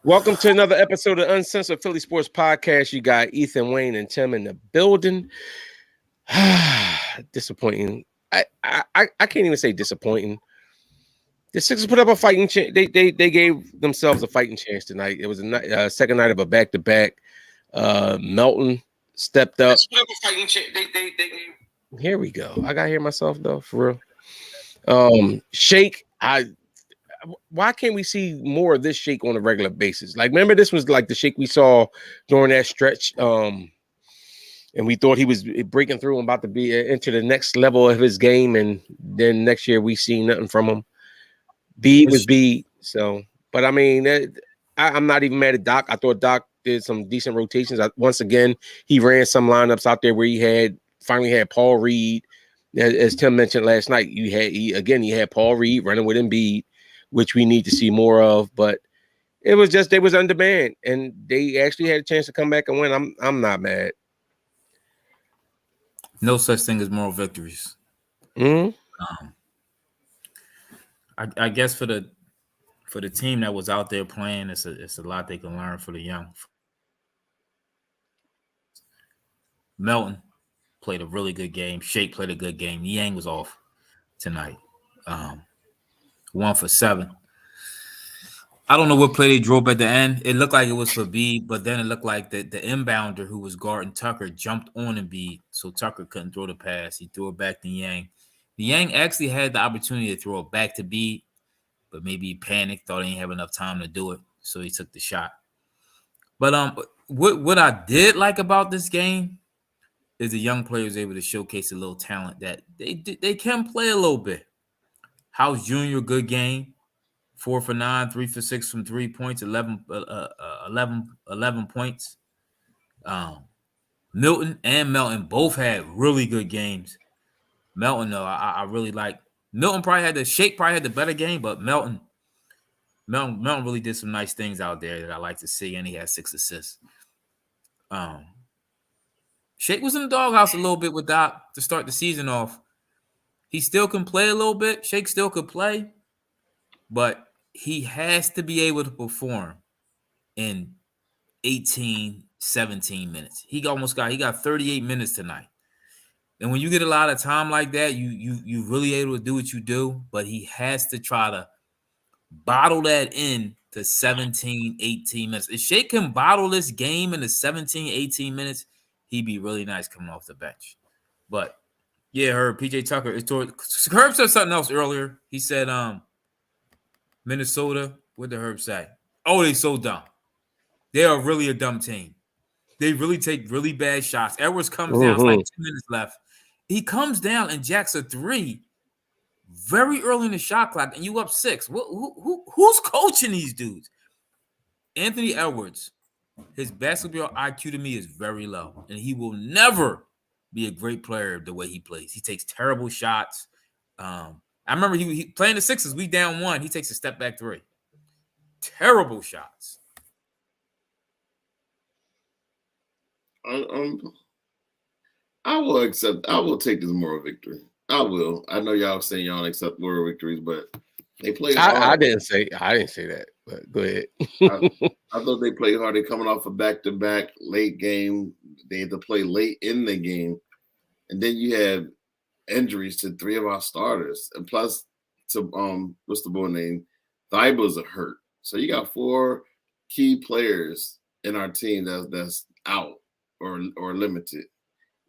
Welcome to another episode of Uncensored Philly Sports Podcast. You got Ethan, Wayne, and Tim in the building. Disappointing. I can't even say disappointing. The Sixers put up a fighting chance. They gave themselves a fighting chance tonight. It was a second night of a back-to-back. Melton stepped up. Here we go. I gotta hear myself though, for real. Shake. Why can't we see more of this Shake on a regular basis? Like, remember, this was like the Shake we saw during that stretch. And we thought he was breaking through and about to be into the next level of his game. And then next year we see nothing from him. B was B. So, but I mean, I'm not even mad at Doc. I thought Doc did some decent rotations. Once again, he ran some lineups out there where he finally had Paul Reed. As Tim mentioned last night, he had Paul Reed running with Embiid, which we need to see more of. But it was just, they was on demand, and they actually had a chance to come back and win. I'm not mad. No such thing as moral victories. Mm-hmm. I guess for the team that was out there playing, it's a lot they can learn for the young. Melton played a really good game. Shake played a good game. Yang was off tonight. 1 for 7. I don't know what play they drove at the end. It looked like it was for B, but then it looked like the inbounder who was guarding Tucker jumped on Embiid, so Tucker couldn't throw the pass. He threw it back to Yang. Yang actually had the opportunity to throw it back to B, but maybe he panicked, thought he didn't have enough time to do it, so he took the shot. But what I did like about this game is the young players able to showcase a little talent that they can play a little bit. House Jr., good game. 4 for 9, 3 for 6 from 3 points, 11 points. Milton and Melton both had really good games. Melton, though, I really like. Milton Shake probably had the better game, but Melton really did some nice things out there that I like to see, and he had 6 assists. Shake was in the doghouse a little bit with Doc to start the season off. He still can play a little bit. Shake still could play, but he has to be able to perform in 18, 17 minutes. He got 38 minutes tonight. And when you get a lot of time like that, you really able to do what you do, but he has to try to bottle that in to 17, 18 minutes. If Shake can bottle this game into 17, 18 minutes, he'd be really nice coming off the bench. But yeah, PJ Tucker. Herb said something else earlier. He said, Minnesota, what did Herb say? Oh, they so dumb. They are really a dumb team. They really take really bad shots. Edwards comes down, it's like 2 minutes left. He comes down and jacks a 3 very early in the shot clock, and you up 6. Who's coaching these dudes? Anthony Edwards, his basketball IQ to me is very low, and he will never be a great player the way he plays. He takes terrible shots. I remember he playing the Sixers. We down 1. He takes a step back 3. Terrible shots. I will take this moral victory. I will. I know y'all saying y'all accept moral victories, but they played hard. I didn't say that, but go ahead. I thought they played hard. They're coming off a back-to-back late game. They had to play late in the game. And then you had injuries to 3 of our starters, and plus to what's the boy name? Thibault's a hurt, so you got 4 key players in our team that's out or limited.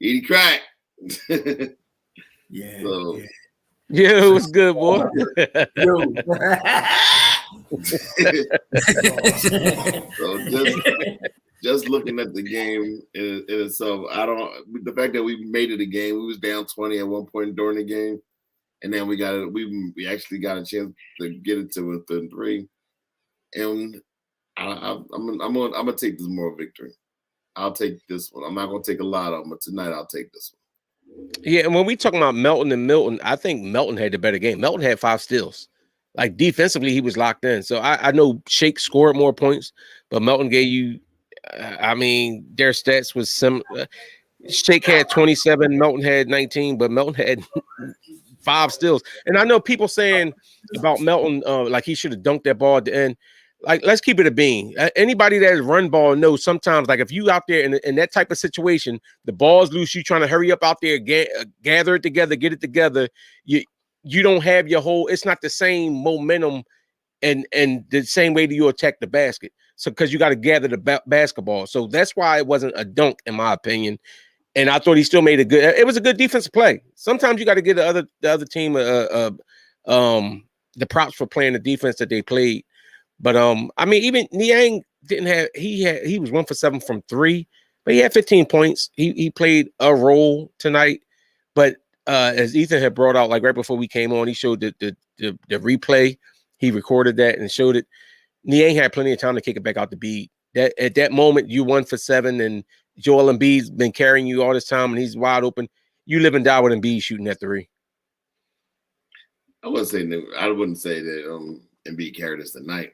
Edie Crack, yeah. So, yeah, it was good, boy. So just looking at the game in itself, the fact that we made it a game, we was down 20 at one point during the game, and then we actually got a chance to get it to within 3. And I'm gonna take this moral victory. I'll take this one. I'm not gonna take a lot of them, but tonight I'll take this one. Yeah, and when we talk about Milton, I think Milton had the better game. Milton had 5 steals. Like, defensively, he was locked in. So I know Shake scored more points, but Milton gave you. I mean, their stats was similar. Shake had 27, Milton had 19, but Milton had 5 steals. And I know people saying about Milton, like he should have dunked that ball at the end. like let's keep it a bean. Anybody that run ball knows sometimes, like if you out there in that type of situation, the ball's loose, you trying to hurry up out there, gather it together, get it together. You don't have your whole. It's not the same momentum and the same way that you attack the basket. So because you got to gather the basketball. So that's why it wasn't a dunk, in my opinion. And I thought he still made a good. It was a good defensive play. Sometimes you got to give the other team the props for playing the defense that they played. But I mean, even Niang didn't have. He was 1 for 7 from 3, but he had 15 points. He played a role tonight. But as Ethan had brought out, like right before we came on, he showed the replay. He recorded that and showed it. Niang had plenty of time to kick it back out the beat. That at that moment, you 1 for 7, and Joel Embiid's been carrying you all this time, and he's wide open. You live and die with Embiid shooting that 3. I wouldn't say that Embiid carried us tonight.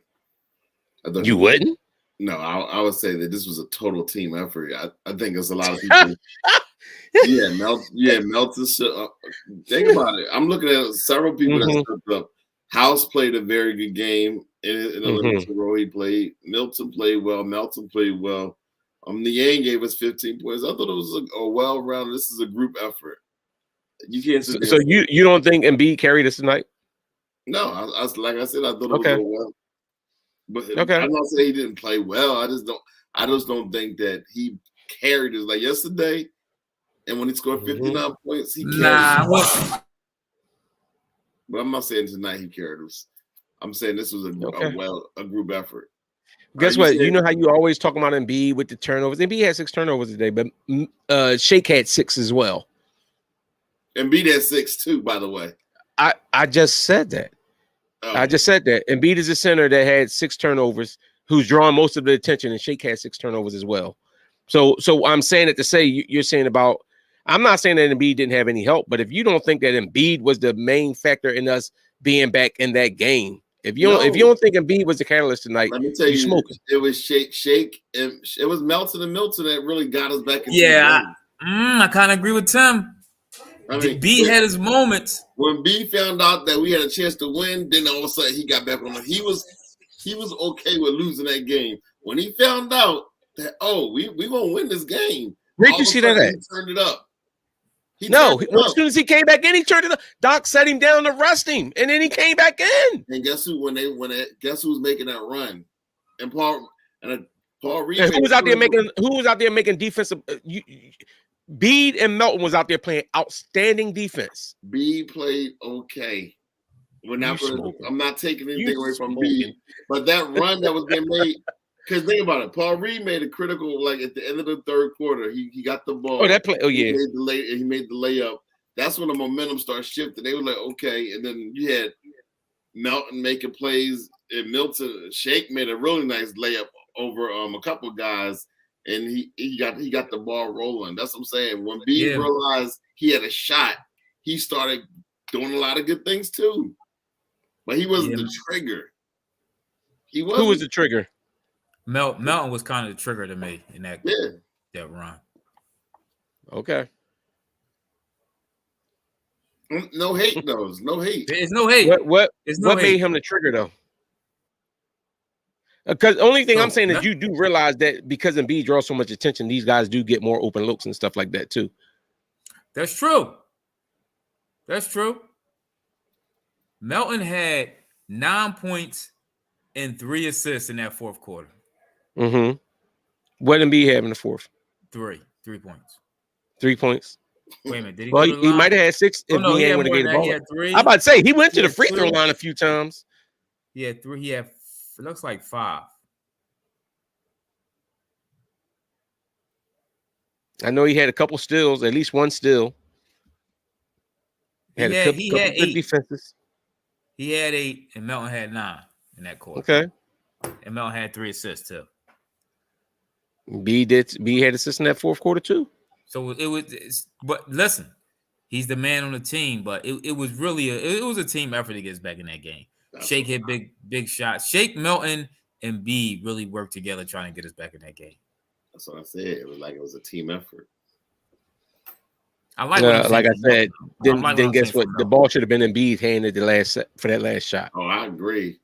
You wouldn't? No, I would say that this was a total team effort. I think there's a lot of people. Melton. Think about it. I'm looking at several people that stepped up. House played a very good game in a limited role. He played. Milton played well. Melton played well. Niang gave us 15 points. I thought it was a well-rounded. This is a group effort. You can't. So you don't think Embiid carried us tonight? No, like I said, I thought it was well. But I'm not saying he didn't play well. I just don't think that he carried us like yesterday. And when he scored 59 points, he carried us. But I'm not saying tonight he carried us. I'm saying this was a group effort. Guess what? You know how you always talk about Embiid with the turnovers. Embiid had 6 turnovers today, but Shake had 6 as well. Embiid had 6 too, by the way. I just said that. I just said that. Embiid is a center that had 6 turnovers, who's drawing most of the attention, and Shake had 6 turnovers as well. So I'm saying it to say you're saying about. I'm not saying that Embiid didn't have any help, but if you don't think that Embiid was the main factor in us being back in that game, if you don't think Embiid was the catalyst tonight, let me tell you, smoking. It was Shake, and it was Melton and Milton that really got us back. I kind of agree with Tim. I mean, B had his moments. When B found out that we had a chance to win, then all of a sudden he got back on it. He was okay with losing that game. When he found out that we gonna win this game, where'd you see that at? He turned it up. As soon as he came back in, he turned it up. Doc set him down to rest him, and then he came back in. And guess who? Guess who was making that run? And Paul Reed. And who was out there making defensive? Bede and Melton was out there playing outstanding defense. Bede played okay. I'm not taking anything away from Bede, but that run that was being made. Because think about it, Paul Reed made a critical, like at the end of the third quarter, he got the ball. Oh, that play! Oh, yeah. He made the layup. That's when the momentum started shifting. They were like, okay, and then you had Melton making plays, and Milton Shake made a really nice layup over a couple guys, and he got the ball rolling. That's what I'm saying. When B realized he had a shot, he started doing a lot of good things too. But he wasn't the trigger. Who was the trigger? Melton was kind of the trigger to me in that run. Okay. No hate, though. No hate. There's no hate. What made him the trigger, though? Because the only thing I'm saying is you do realize that because Embiid draws so much attention, these guys do get more open looks and stuff like that, too. That's true. Melton had 9 points and 3 assists in that fourth quarter. Mm-hmm. What did Embiid have in the fourth? 3 points. 3 points. Wait a minute. Did he? Well, he might have had 6 if he had won the game. He had 3. I'm about to say he went to the free throw line a few times. He had 3. He had it looks like 5. I know he had a couple steals, at least one steal. He had 8 defenses. He had 8, and Melton had 9 in that quarter. Okay. And Melton had 3 assists too. B had assists in that fourth quarter too. So but listen, he's the man on the team. But it was really a team effort to get us back in that game. Shake hit big shots. Shake, Melton, and B really worked together trying to get us back in that game. That's what I said. It was a team effort. I like. Like I said, then guess what? The ball should have been Embiid's hand for that last shot. Oh, I agree.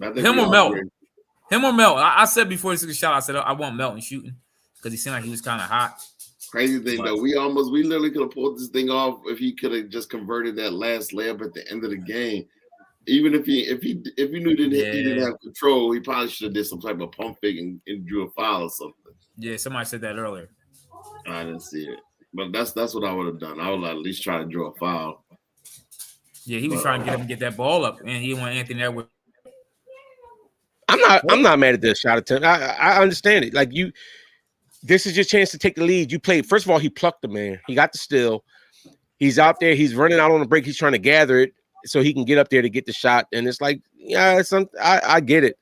Him or Melton? Him or Melton? I said before he took a shot, I said I want Melton shooting because he seemed like he was kind of hot. Crazy thing though, we literally could have pulled this thing off if he could have just converted that last layup at the end of the game. Even if he knew he didn't have control, he probably should have did some type of pump fake and drew a foul or something. Yeah, somebody said that earlier. I didn't see it, but that's what I would have done. I would at least try to draw a foul. Yeah, he was trying to get that ball up, and he didn't want Anthony Edwards. I'm not mad at the shot attempt. I understand it. Like this is your chance to take the lead. You played. First of all, he plucked the man. He got the steal. He's out there. He's running out on the break. He's trying to gather it so he can get up there to get the shot. And it's like, yeah, I get it.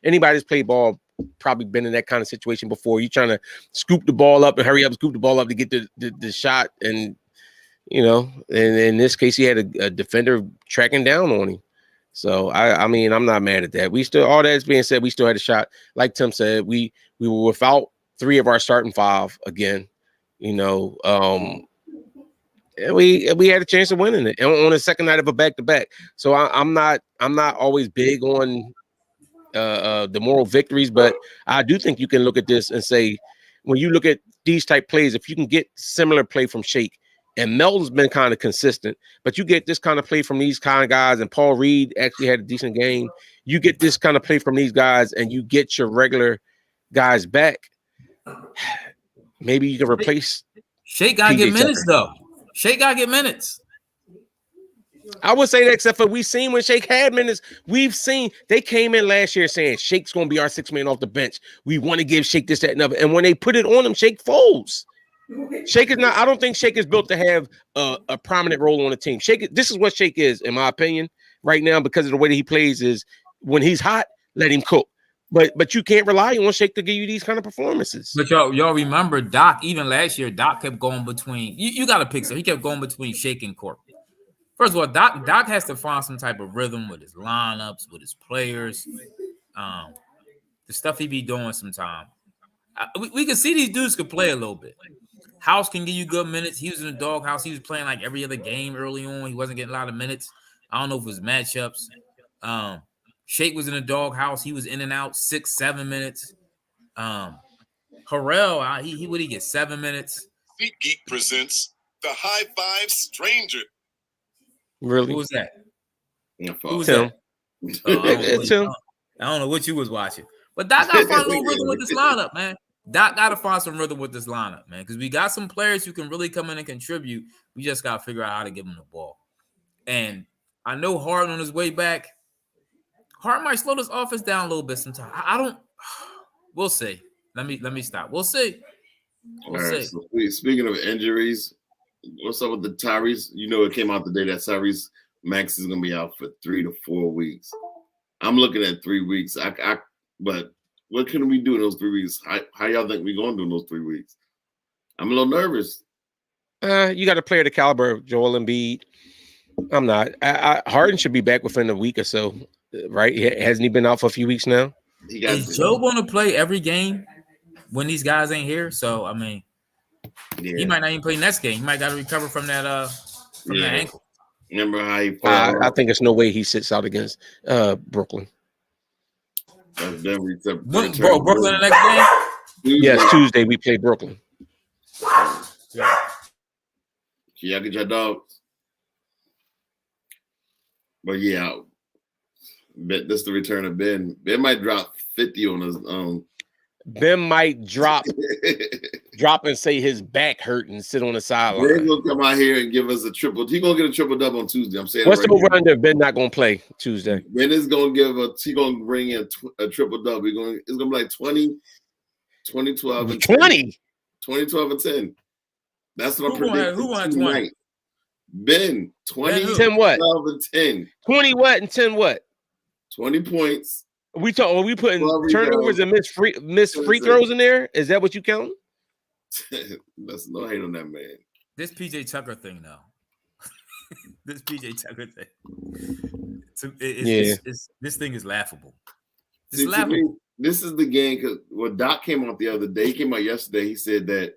Anybody that's played ball probably been in that kind of situation before. You're trying to scoop the ball up and hurry up, scoop the ball up to get the shot. And, and in this case, he had a defender tracking down on him. So, I mean, I'm not mad at that. We still, all that's being said, we still had a shot. Like Tim said, we were without 3 of our starting 5 again, and we had a chance of winning it on the second night of a back-to-back. So I'm not always big on the moral victories, but I do think you can look at this and say, when you look at these type plays, if you can get similar play from Shake, and Melton's been kind of consistent, but you get this kind of play from these kind of guys, and Paul Reed actually had a decent game. You get this kind of play from these guys, and you get your regular guys back. Maybe you can replace. Shake got to get minutes, though. Shake got to get minutes. I would say that, except for we've seen when Shake had minutes, we've seen they came in last year saying Shake's going to be our 6th man off the bench. We want to give Shake this, that, and other. And when they put it on him, Shake folds. Shake is not. I don't think Shake is built to have a prominent role on the team. This is what Shake is, in my opinion, right now, because of the way that he plays. Is when he's hot, let him cook. But you can't rely on Shake to give you these kind of performances. But y'all remember Doc? Even last year, Doc kept going between. You got to pick so he kept going between Shake and Court. First of all, Doc has to find some type of rhythm with his lineups, with his players, the stuff he be doing sometime. We can see these dudes could play a little bit. House can give you good minutes. He was in the doghouse. He was playing like every other game early on. He wasn't getting a lot of minutes. I don't know if it was matchups. Shake was in the doghouse. He was in and out 6-7 minutes. Harrell, he would he get 7 minutes? Feet Geek presents the High Five Stranger. Really? Who was that? Who was that? I don't know what you was watching. But Doc got to find a little rhythm with this lineup, man. Doc got to find some rhythm with this lineup, man, because we got some players who can really come in and contribute. We just got to figure out how to give them the ball. And I know Hart on his way back. Hart might slow this offense down a little bit sometime. I don't. We'll see. Let me stop. We'll see. All right. So speaking of injuries, what's up with the Tyrese? It came out today that Tyrese Maxey is gonna be out for 3 to 4 weeks. I'm looking at 3 weeks. But what can we do in those 3 weeks? How y'all think we're gonna do in those 3 weeks? I'm a little nervous. You got a player the caliber of Joel Embiid. I'm not. Harden should be back within a week or so, right? Hasn't he been out for a few weeks now? Is Joe going to play every game when these guys ain't here? So I mean, he might not even play next game. He might got to recover from that that ankle. Remember how he? I think there's no way he sits out against Brooklyn. Brooklyn the next game? Yes, Tuesday we play Brooklyn. Yeah. Y'all get your dogs. But yeah, this is the return of Ben. Ben might drop 50 on his own. Ben might drop and say his back hurt and sit on the sideline. Ben's gonna come out here and give us a triple. He's gonna get a triple double on Tuesday. I'm saying. What's the over under? Ben not gonna play Tuesday. Ben is gonna he's gonna bring in a triple double. It's gonna be like 20, 12, and 20. 20, 12, and 10. That's what I'm predicting. Who won 20? Ben, 20, 10 what? 12, and 10. 20 what and 10 what? 20 points. We putting turnovers and missed free throws in there? Is that what you count? That's no hate on that man. This PJ Tucker thing, though. This PJ Tucker thing. This thing is laughable. It's laughable. This is the game because when Doc came out the other day, he came out yesterday. He said that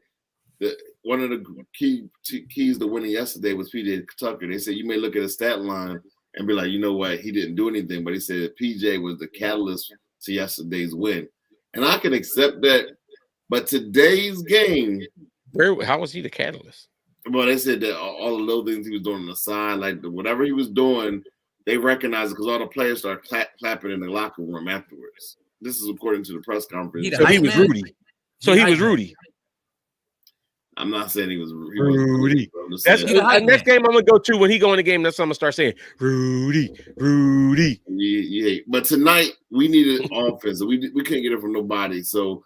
one of the keys to winning yesterday was PJ Tucker. They said you may look at a stat line and be like, you know what, he didn't do anything, but he said PJ was the catalyst to yesterday's win. And I can accept that. But today's game, how was he the catalyst? Well, they said that all the little things he was doing on the side, like whatever he was doing, they recognized it because all the players started clapping in the locker room afterwards. This is according to the press conference. So he was Rudy. So he was Rudy. I'm not saying he was Rudy. That's the next game I'm gonna go to when he go in the game. That's what I'm gonna start saying. Rudy. Yeah. But tonight we needed offense. We couldn't get it from nobody. So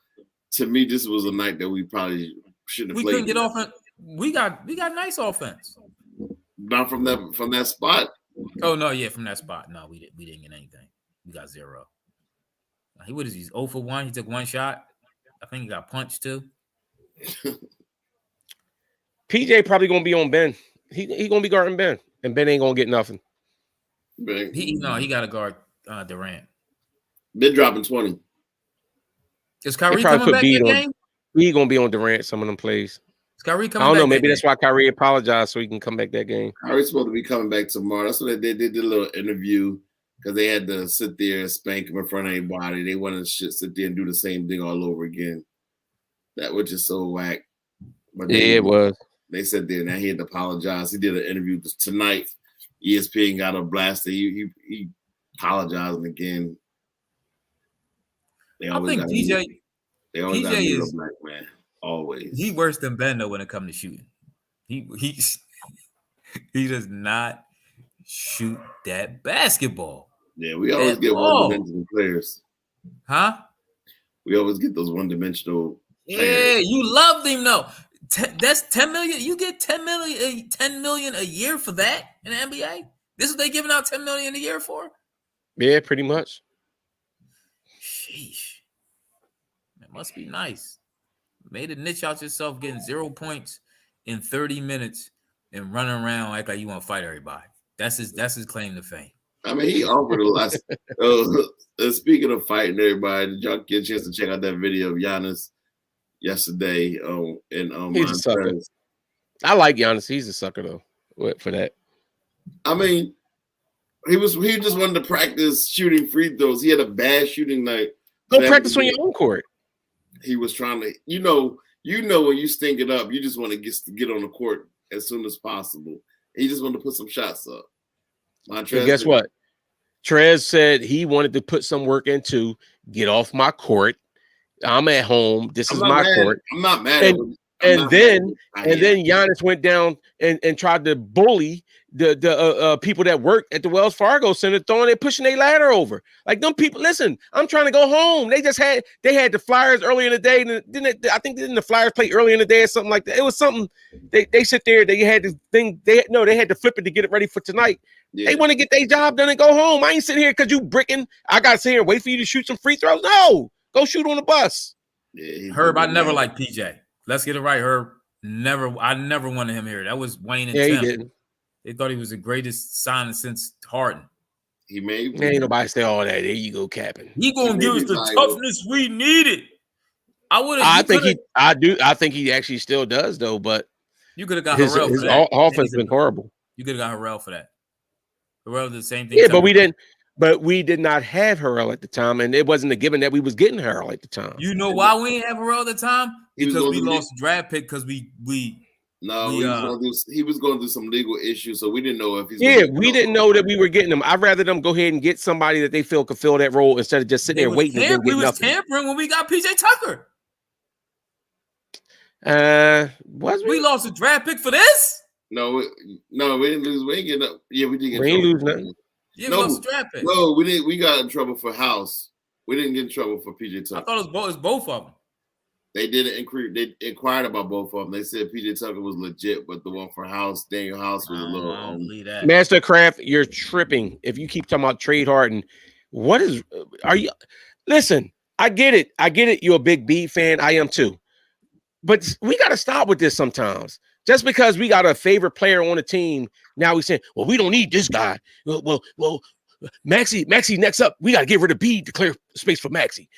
to me, this was a night that we probably shouldn't have played. We couldn't get offense. We got nice offense. Not from that spot. Oh no, yeah, from that spot. No, we didn't get anything. We got 0. He's 0 for 1. He took 1 shot. I think he got punched too. PJ probably gonna be on Ben. He gonna be guarding Ben, and Ben ain't gonna get nothing. He got to guard Durant. Ben dropping 20. Is Kyrie coming back that game? He gonna be on Durant some of them plays. Is Kyrie coming back? I don't know. Maybe that's why Kyrie apologized so he can come back that game. Kyrie's supposed to be coming back tomorrow. That's what they did a little interview because they had to sit there and spank him in front of anybody. They wanted to sit there and do the same thing all over again. That was just so whack. But it was. They said there now he had to apologize. He did an interview tonight. ESPN got a blast. He apologizing again. I think PJ is a black man. Always. He worse than Ben though when it comes to shooting. He does not shoot that basketball. Yeah, we always get one-dimensional players. Huh? We always get those one-dimensional players. Yeah, you love them though. That's 10 million. You get 10 million a year for that in the NBA. This is what they giving out 10 million a year for? Yeah, pretty much. Sheesh. That must be nice. Made a niche out yourself getting 0 points in 30 minutes and running around like you want to fight everybody. That's his claim to fame. I mean, he offered a lot. Speaking of fighting everybody, did y'all get a chance to check out that video of Giannis yesterday? He's a sucker. I like Giannis. He's a sucker though for that. I mean, he just wanted to practice shooting free throws. He had a bad shooting night. Go practice on your own court. He was trying to, you know, when you stink it up, you just want to get on the court as soon as possible. He just wanted to put some shots up. Mantrezl, guess what? Trez said he wanted to put some work into get off my court. I'm at home. This is my court. I'm not mad. And then Giannis went down and tried to bully the people that worked at the Wells Fargo Center, pushing their ladder over. Like them people. Listen, I'm trying to go home. They had the Flyers earlier in the day, and didn't the Flyers play earlier in the day or something like that? It was something. They sit there. They had this thing. They had to flip it to get it ready for tonight. Yeah. They want to get their job done and go home. I ain't sitting here because you bricking. I got to sit here and wait for you to shoot some free throws. No, go shoot on the bus. Yeah, Herb, I never liked PJ. Let's get it right, Herb. I never wanted him here. That was Wayne and Tim. He didn't. They thought he was the greatest signing since Harden. Ain't nobody say all that. There you go, capping. He gonna give us the toughness we needed. I think he actually still does though. But you could have got Harrell. His offense has been horrible. You could have got Harrell for that. Harrell did the same thing. Yeah, but we didn't. But we did not have Harrell at the time, and it wasn't a given that we was getting Harrell at the time. You know why we didn't have Harrell at the time? Because we lost draft pick because he was going through some legal issues, so we didn't know if he's. Yeah, we didn't know that we were getting him. I'd rather them go ahead and get somebody that they feel could fill that role instead of just sitting there waiting. We was tampering when we got PJ Tucker. We lost a draft pick for this? No, we didn't lose. We ain't getting up. Yeah, we didn't get. We ain't lose nothing. Yeah, we lost a draft pick. No, we didn't. We got in trouble for House. We didn't get in trouble for PJ Tucker. I thought it was both of them. They didn't inquire. They inquired about both of them. They said PJ Tucker was legit, but the one for House, Daniel House, was a little. I don't believe that. Mastercraft, you're tripping. If you keep talking about trade Harden, are you? Listen, I get it. You're a big B fan. I am too. But we got to stop with this sometimes. Just because we got a favorite player on the team, now we saying, well, we don't need this guy. Well, Maxey next up. We got to get rid of B to clear space for Maxey.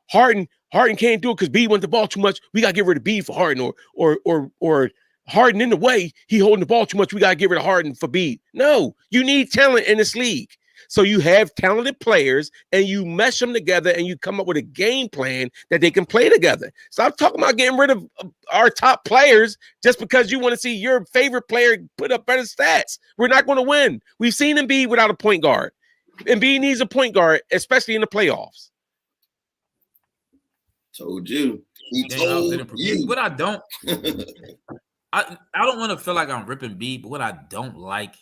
Harden can't do it because B went the ball too much. We got to get rid of B for Harden or Harden in the way. He holding the ball too much. We got to get rid of Harden for Bede. No, you need talent in this league. So you have talented players and you mesh them together and you come up with a game plan that they can play together. Stop talking about getting rid of our top players just because you want to see your favorite player put up better stats. We're not going to win. We've seen Embiid without a point guard. Embiid needs a point guard, especially in the playoffs. Told you. He told you. What I don't, I don't want to feel like I'm ripping B, but what I don't like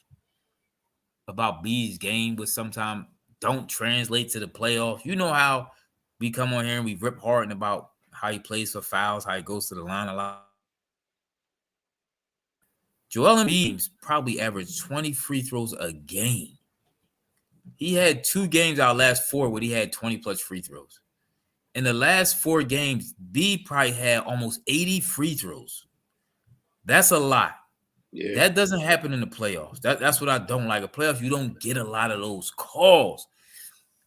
about B's game was sometimes don't translate to the playoffs. You know how we come on here and we rip Harden about how he plays for fouls, how he goes to the line a lot. Joel Embiid probably averaged 20 free throws a game. He had 2 games out of last 4 where he had 20 plus free throws. In the last 4 games, B probably had almost 80 free throws. That's a lot. Yeah. That doesn't happen in the playoffs. That's what I don't like. A playoffs, you don't get a lot of those calls.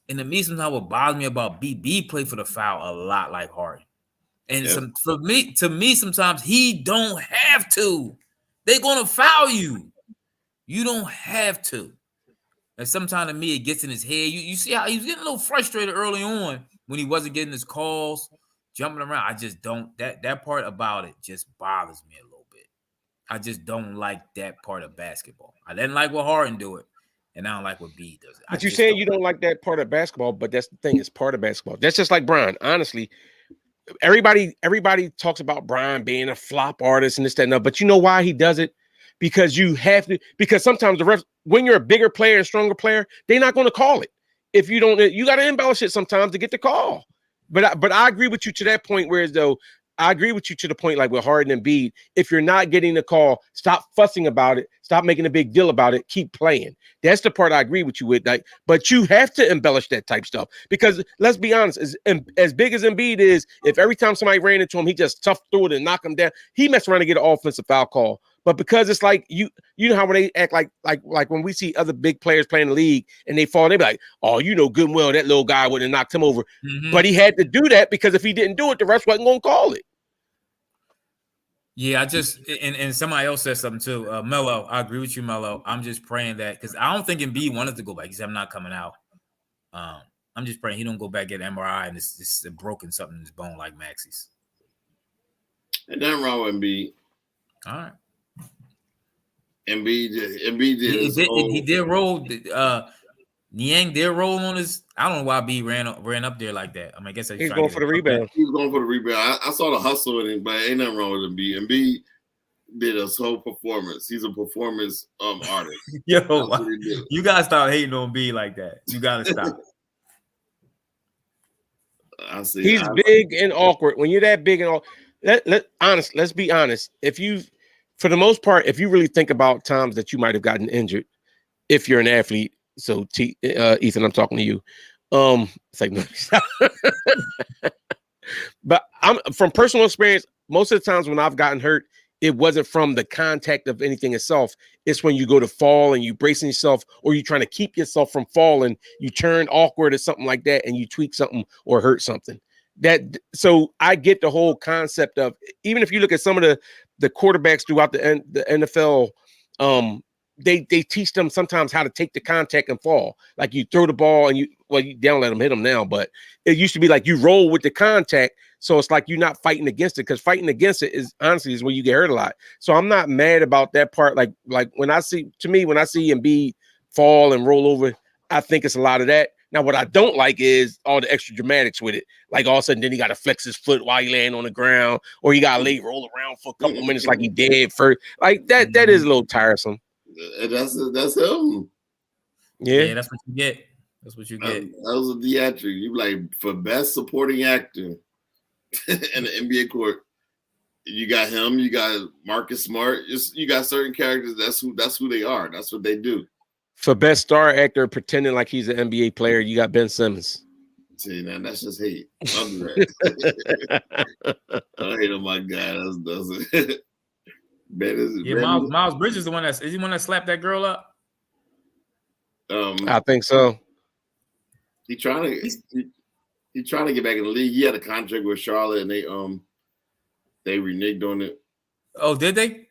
And to me, sometimes what bothers me about B play for the foul a lot like Harden. And to me, sometimes he don't have to. They're gonna foul you. You don't have to. And sometimes to me, it gets in his head. You see how he was getting a little frustrated early on when he wasn't getting his calls, jumping around. I just don't. That part about it just bothers me a little bit. I just don't like that part of basketball. I didn't like what Harden do it, and I don't like what B does it. But you saying you don't like that part of basketball, but that's the thing. It's part of basketball. That's just like Brian. Honestly, everybody talks about Brian being a flop artist and this, that, and that. But you know why he does it? Because you have to. Because sometimes the refs, when you're a bigger player and stronger player, they're not going to call it. If you don't, you got to embellish it sometimes to get the call. But I agree with you to that point. Whereas though, I agree with you to the point like with Harden and Bede. If you're not getting the call, stop fussing about it. Stop making a big deal about it. Keep playing. That's the part I agree with you with. Like, but you have to embellish that type stuff because let's be honest, as big as Embiid is, if every time somebody ran into him, he just tough through it and knock him down, he messed around and get an offensive foul call. But because it's like you know how when they act like when we see other big players playing the league and they fall, they be like, oh, you know good and well that little guy would have knocked him over. Mm-hmm. But he had to do that because if he didn't do it, the refs wasn't going to call it. Yeah, I just and somebody else said something too. Melo, I agree with you, Melo. I'm just praying that because I don't think Embiid wanted to go back. He said I'm not coming out. I'm just praying he don't go back get an MRI and it's broken something in his bone like Maxey's. And nothing wrong with Embiid. All right. Embiid did. He did roll. Niang did roll on his. I don't know why B ran up there like that. I mean, I guess he's going for the rebound. He was going for the rebound. I saw the hustle in him, but ain't nothing wrong with Embiid. Embiid did a whole performance. He's a performance artist. Yo, you gotta stop hating on B like that. You gotta stop. I see. He's big and awkward. When you're that big and all, let's be honest. If you, for the most part, if you really think about times that you might have gotten injured, if you're an athlete. So, Ethan, I'm talking to you. It's like, but I'm from personal experience. Most of the times when I've gotten hurt, it wasn't from the contact of anything itself. It's when you go to fall and you bracing yourself, or you're trying to keep yourself from falling. You turn awkward or something like that, and you tweak something or hurt something. So I get the whole concept of, even if you look at some of the quarterbacks throughout the NFL, they teach them sometimes how to take the contact and fall. Like you throw the ball and you don't let them hit them now, but it used to be like you roll with the contact. So it's like you're not fighting against it, because fighting against it is honestly where you get hurt a lot. So I'm not mad about that part. Like when I see Embiid fall and roll over, I think it's a lot of that. Now, what I don't like is all the extra dramatics with it. Like all of a sudden, then he got to flex his foot while he laying on the ground, or he got to roll around for a couple of minutes like he dead first. Like that is a little tiresome. That's him. Yeah, that's what you get. That's what you get. That was a theatric. You like for best supporting actor in the NBA court. You got him. You got Marcus Smart. You got certain characters. That's who they are. That's what they do. For best star actor pretending like he's an NBA player, you got Ben Simmons. See, now that's just hate. I'll do that. I hate on my guy. That's it. Miles Bridges is the one is he one that slapped that girl up? I think so. He trying to get back in the league. He had a contract with Charlotte, and they reneged on it. Oh, did they?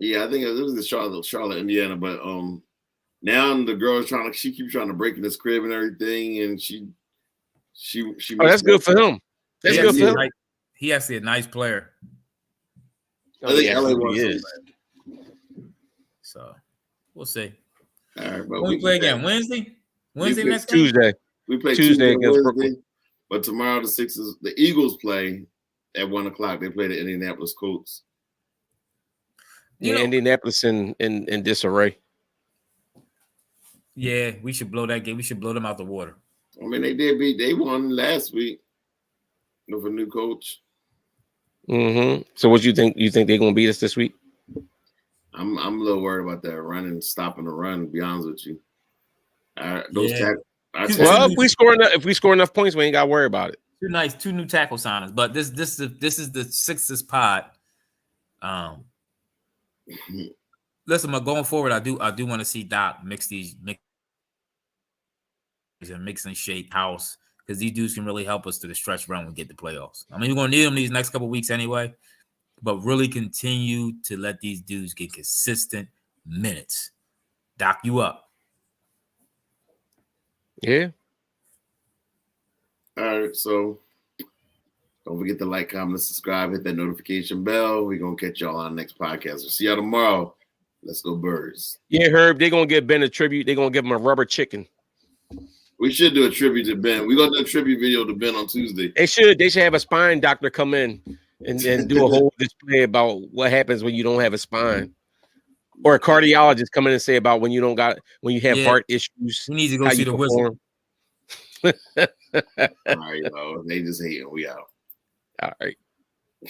Yeah, I think it was the Charlotte, Indiana, but now the girl's she keeps trying to break in his crib and everything, and she. Oh, that's good for him. That's good for him. He actually a nice player. I think LA is. So we'll see. All right, but we play again Wednesday. Wednesday next Tuesday. We play Tuesday against Brooklyn. But tomorrow the Eagles play at 1:00. They play the Indianapolis Colts. Yeah, Indianapolis in disarray. Yeah, we should blow that game. We should blow them out the water. I mean, they won last week with a new coach. Mm-hmm. So what you think? You think they're gonna beat us this week? I'm a little worried about that running, stopping the run, to be honest with you. Well, if we score enough points, we ain't got to worry about it. Two new tackle signings. But this is the Sixers pod. Listen, going forward, I do want to see Doc mix and shake house, because these dudes can really help us to the stretch run and get the playoffs. I mean, we're gonna need them these next couple of weeks anyway, but really continue to let these dudes get consistent minutes. Doc, you up? Yeah. All right, so don't forget to like, comment, and subscribe. Hit that notification bell. We're gonna catch y'all on the next podcast. We'll see y'all tomorrow. Let's go Birds. Yeah, Herb, they're gonna give Ben a tribute. They're gonna give him a rubber chicken. We should do a tribute to Ben. We're gonna do a tribute video to Ben on Tuesday. They should have a spine doctor come in and do a whole display about what happens when you don't have a spine. Or a cardiologist come in and say about when you have heart issues. You need to go see the wizard. All right, they just hating. We out. All right.